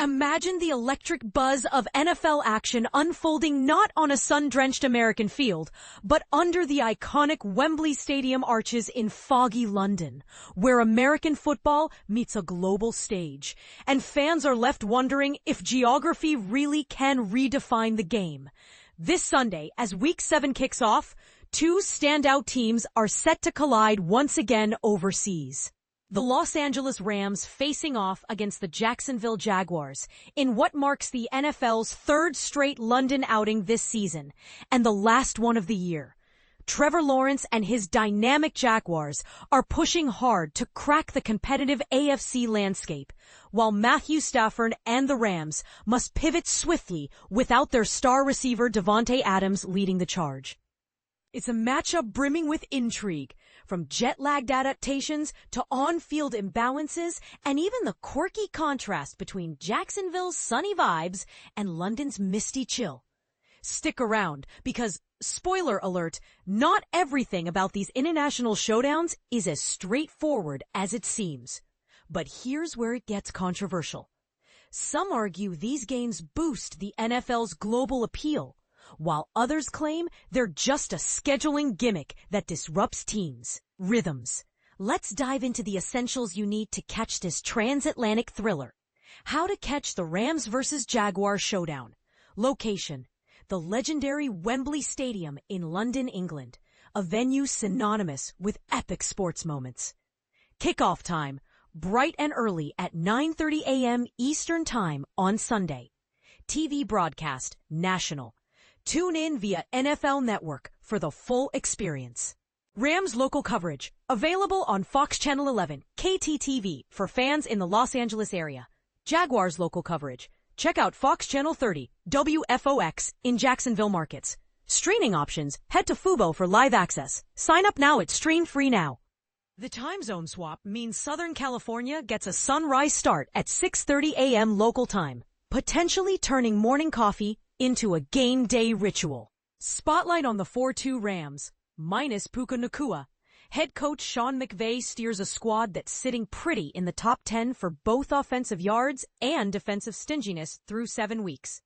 Imagine the electric buzz of NFL action unfolding not on a sun-drenched American field, but under the iconic Wembley Stadium arches in foggy London, where American football meets a global stage, and fans are left wondering if geography really can redefine the game. This Sunday, as Week 7 kicks off, two standout teams are set to collide once again overseas. The Los Angeles Rams facing off against the Jacksonville Jaguars in what marks the NFL's third straight London outing this season, and the last one of the year. Trevor Lawrence and his dynamic Jaguars are pushing hard to crack the competitive AFC landscape, while Matthew Stafford and the Rams must pivot swiftly without their star receiver Davante Adams leading the charge. It's a matchup brimming with intrigue, from jet-lagged adaptations to on-field imbalances, and even the quirky contrast between Jacksonville's sunny vibes and London's misty chill. Stick around, because, spoiler alert, not everything about these international showdowns is as straightforward as it seems. But here's where it gets controversial. Some argue these games boost the NFL's global appeal, while others claim they're just a scheduling gimmick that disrupts teams' rhythms. Let's dive into the essentials you need to catch this transatlantic thriller. How to catch the Rams vs. Jaguars showdown. Location: the legendary Wembley Stadium in London, England, a venue synonymous with epic sports moments. Kickoff time: bright and early at 9:30 a.m. Eastern Time on Sunday. TV broadcast: national. Tune in via NFL Network for the full experience. Rams local coverage, available on Fox Channel 11, KTTV for fans in the Los Angeles area. Jaguars local coverage. Check out Fox Channel 30, WFOX in Jacksonville markets. Streaming options, head to Fubo for live access. Sign up now at Stream Free Now. The time zone swap means Southern California gets a sunrise start at 6:30 a.m. local time, potentially turning morning coffee into a game day ritual. Spotlight on the 4-2 Rams, minus Puka Nacua. Head coach Sean McVay steers a squad that's sitting pretty in the top 10 for both offensive yards and defensive stinginess through 7 weeks.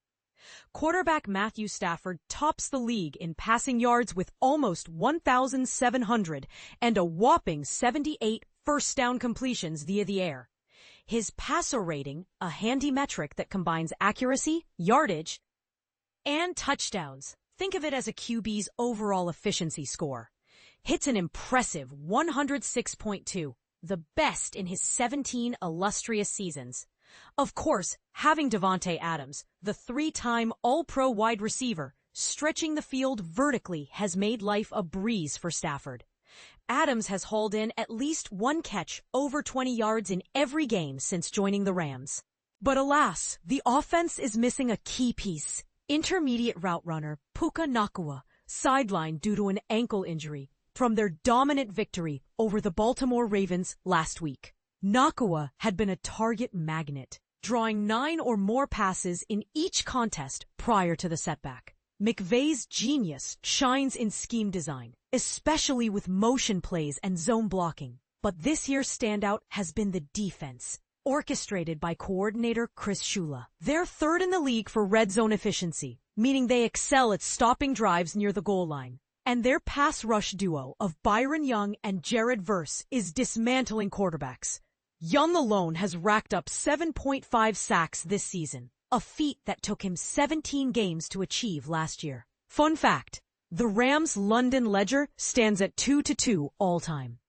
Quarterback Matthew Stafford tops the league in passing yards with almost 1,700 and a whopping 78 first down completions via the air. His passer rating, a handy metric that combines accuracy, yardage, and touchdowns. Think of it as a QB's overall efficiency score. Hits an impressive 106.2, the best in his 17 illustrious seasons. Of course, having Davante Adams, the 3-time All-Pro wide receiver, stretching the field vertically has made life a breeze for Stafford. Adams has hauled in at least one catch over 20 yards in every game since joining the Rams. But alas, the offense is missing a key piece. Intermediate route runner Puka Nacua, sidelined due to an ankle injury from their dominant victory over the Baltimore Ravens last week. Nacua had been a target magnet, drawing 9 or more passes in each contest prior to the setback. McVay's genius shines in scheme design, especially with motion plays and zone blocking. But this year's standout has been the defense, orchestrated by coordinator Chris Shula. They're third in the league for red zone efficiency, meaning they excel at stopping drives near the goal line. And their pass rush duo of Byron and Jared Verse is dismantling quarterbacks. Young alone has racked up 7.5 sacks this season, a feat that took him 17 games to achieve last year. Fun fact: the Rams' London ledger stands at 2-2 all time.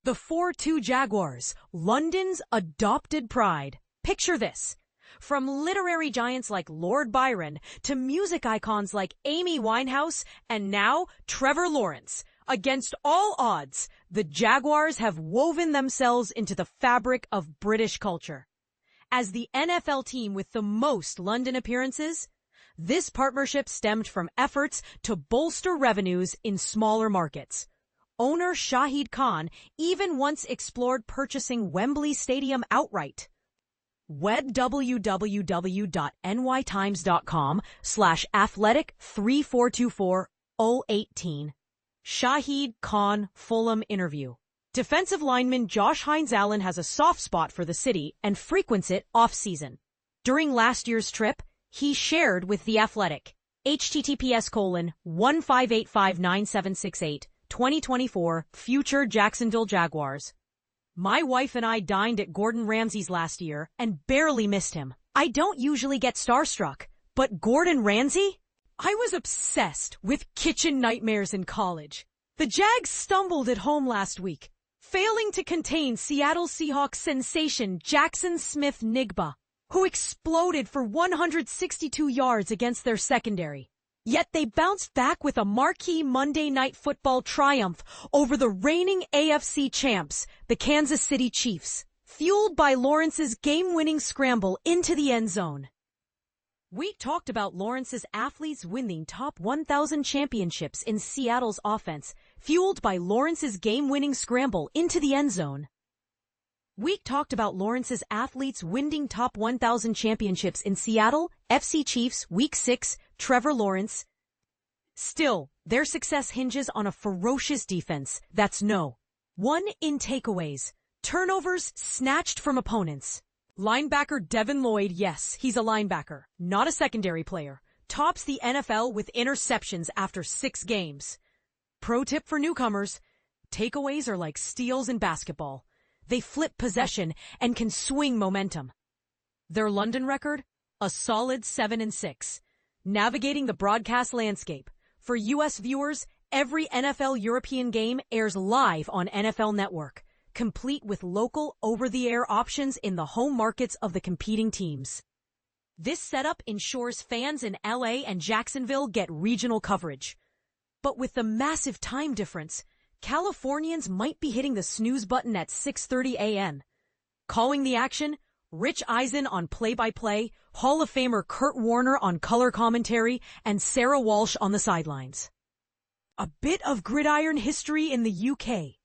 The 4-2 Jaguars, London's adopted pride. Picture this. From literary giants like Lord Byron to music icons like Amy Winehouse and now Trevor Lawrence. Against all odds, the Jaguars have woven themselves into the fabric of British culture. As the NFL team with the most London appearances, this partnership stemmed from efforts to bolster revenues in smaller markets. Owner Shahid Khan even once explored purchasing Wembley Stadium outright. Web www.nytimes.com/athletic3424-018. Shahid Khan Fulham interview. Defensive lineman Josh Hines Allen has a soft spot for the city and frequents it off-season. During last year's trip, he shared with The Athletic, https://1585978 2024 future Jacksonville Jaguars. My wife and I dined at Gordon Ramsay's last year and barely missed him. I don't usually get starstruck, but Gordon Ramsay? I was obsessed with kitchen nightmares in college. The Jags stumbled at home last week, failing to contain Seattle Seahawks sensation Jackson Smith-Njigba, who exploded for 162 yards against their secondary. Yet they bounced back with a marquee Monday Night Football triumph over the reigning AFC champs, the Kansas City Chiefs, fueled by Lawrence's game-winning scramble into the end zone. We talked about Lawrence's athletes winning top 1,000 championships in Seattle's offense, fueled by Lawrence's game-winning scramble into the end zone. We talked about Lawrence's athletes winning top 1,000 championships in Seattle, FC Chiefs, Week 6, Trevor Lawrence. Still, their success hinges on a ferocious defense that's no. 1 in takeaways, turnovers snatched from opponents. Linebacker Devin Lloyd, yes, he's a linebacker, not a secondary player, tops the NFL with interceptions after 6 games. Pro tip for newcomers, takeaways are like steals in basketball. They flip possession and can swing momentum. Their London record? A solid 7-6. Navigating the broadcast landscape. For U.S. viewers, every NFL European game airs live on NFL Network, complete with local over-the-air options in the home markets of the competing teams. This setup ensures fans in LA and Jacksonville get regional coverage. But with the massive time difference, Californians might be hitting the snooze button at 6:30 a.m. Calling the action, Rich Eisen on play-by-play, Hall of Famer Kurt Warner on color commentary, and Sarah Walsh on the sidelines. A bit of gridiron history in the UK.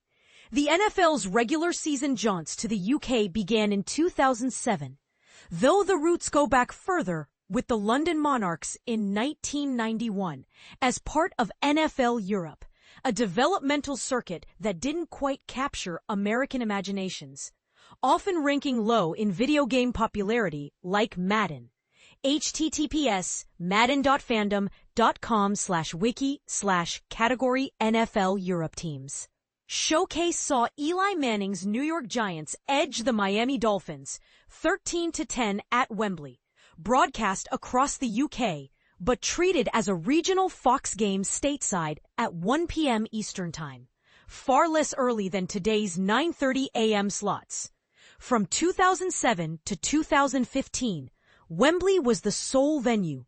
The NFL's regular season jaunts to the UK began in 2007, though the roots go back further with the London Monarchs in 1991 as part of NFL Europe, a developmental circuit that didn't quite capture American imaginations, often ranking low in video game popularity like Madden. https://madden.fandom.com/wiki/category NFL Europe teams. Showcase saw Eli Manning's New York Giants edge the Miami Dolphins 13-10 at Wembley, broadcast across the UK, but treated as a regional Fox game stateside at 1 p.m. Eastern Time, far less early than today's 9:30 a.m. slots. From 2007 to 2015, Wembley was the sole venue.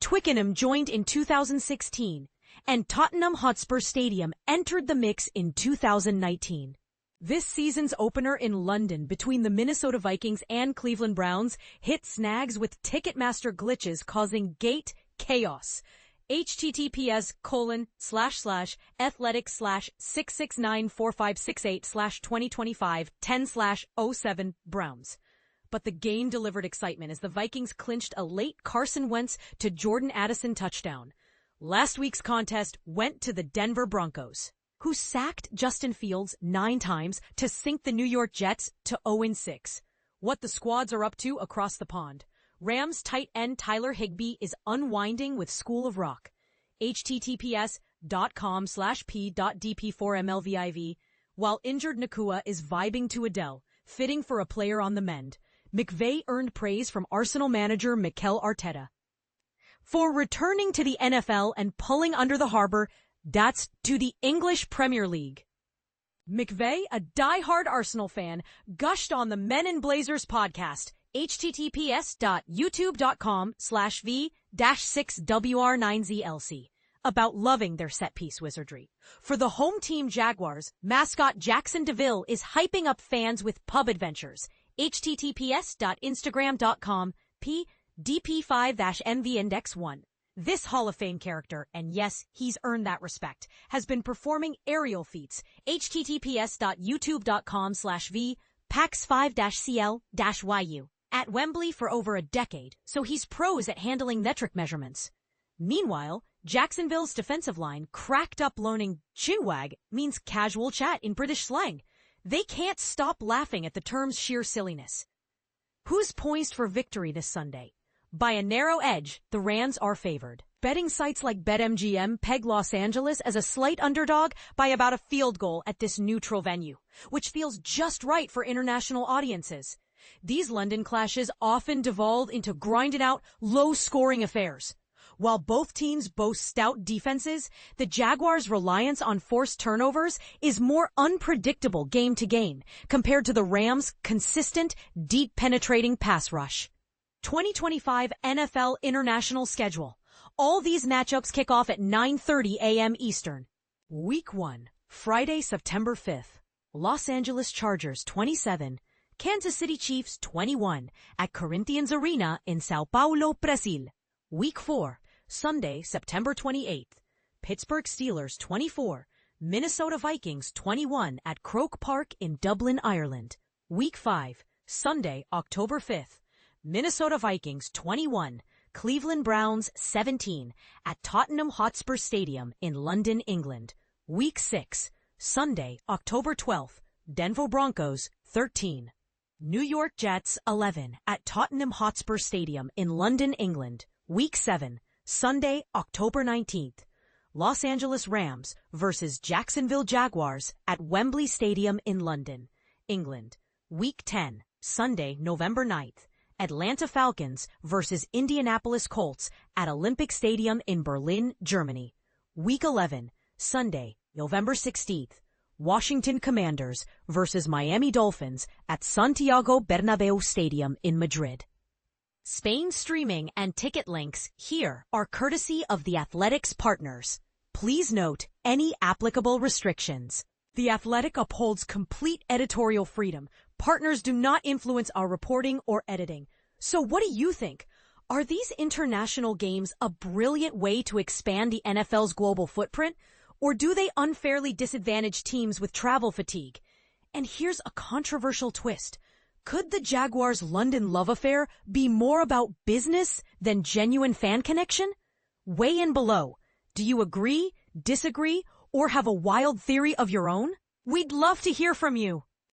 Twickenham joined in 2016, and Tottenham Hotspur Stadium entered the mix in 2019. This season's opener in London between the Minnesota Vikings and Cleveland Browns hit snags with Ticketmaster glitches causing gate chaos. https://athletic/6694568/2025 10/07 Browns. But the game delivered excitement as the Vikings clinched a late Carson Wentz to Jordan Addison touchdown. Last week's contest went to the Denver Broncos, who sacked Justin Fields 9 times to sink the New York Jets to 0-6. What the squads are up to across the pond. Rams tight end Tyler Higbee is unwinding with School of Rock. https://p.dp4mlviv, while injured Nacua is vibing to Adele, fitting for a player on the mend. McVay earned praise from Arsenal manager Mikel Arteta for returning to the NFL and pulling under the harbor, that's to the English Premier League. McVay, a die-hard Arsenal fan, gushed on the Men in Blazers podcast, https://youtube.com/v-6wr9zlc, about loving their set-piece wizardry. For the home team Jaguars, mascot Jackson DeVille is hyping up fans with pub adventures, https://instagram.com/p-dp5-mvindex1. This Hall of Fame character, and yes, he's earned that respect, has been performing aerial feats, https://youtube.com/v-pax5-cl-yu, at Wembley for over a decade, so he's pros at handling metric measurements. Meanwhile, Jacksonville's defensive line cracked up learning chinwag means casual chat in British slang. They can't stop laughing at the term's sheer silliness. Who's poised for victory this Sunday? By a narrow edge, the Rams are favored. Betting sites like BetMGM peg Los Angeles as a slight underdog by about a field goal at this neutral venue, which feels just right for international audiences. These London clashes often devolve into grinded-out, low-scoring affairs. While both teams boast stout defenses, the Jaguars' reliance on forced turnovers is more unpredictable game to game compared to the Rams' consistent, deep-penetrating pass rush. 2025 NFL International Schedule. All these matchups kick off at 9:30 a.m. Eastern. Week 1, Friday, September 5th. Los Angeles Chargers 27, Kansas City Chiefs 21 at Corinthians Arena in Sao Paulo, Brazil. Week 4, Sunday, September 28th. Pittsburgh Steelers 24, Minnesota Vikings 21 at Croke Park in Dublin, Ireland. Week 5, Sunday, October 5th. Minnesota Vikings 21, Cleveland Browns 17 at Tottenham Hotspur Stadium in London, England. Week 6, Sunday, October 12th. Denver Broncos 13, New York Jets 11 at Tottenham Hotspur Stadium in London, England. Week 7, Sunday, October 19th. Los Angeles Rams versus Jacksonville Jaguars at Wembley Stadium in London, England. Week 10, Sunday, November 9th. Atlanta Falcons versus Indianapolis Colts at Olympic Stadium in Berlin, Germany. Week 11, Sunday, November 16th. Washington Commanders versus Miami Dolphins at Santiago Bernabeu Stadium in Madrid. Spain streaming and ticket links here are courtesy of The Athletic's partners. Please note any applicable restrictions. The Athletic upholds complete editorial freedom. Partners do not influence our reporting or editing. So what do you think? Are these international games a brilliant way to expand the NFL's global footprint? Or do they unfairly disadvantage teams with travel fatigue? And here's a controversial twist. Could the Jaguars' London love affair be more about business than genuine fan connection? Weigh in below. Do you agree, disagree, or have a wild theory of your own? We'd love to hear from you.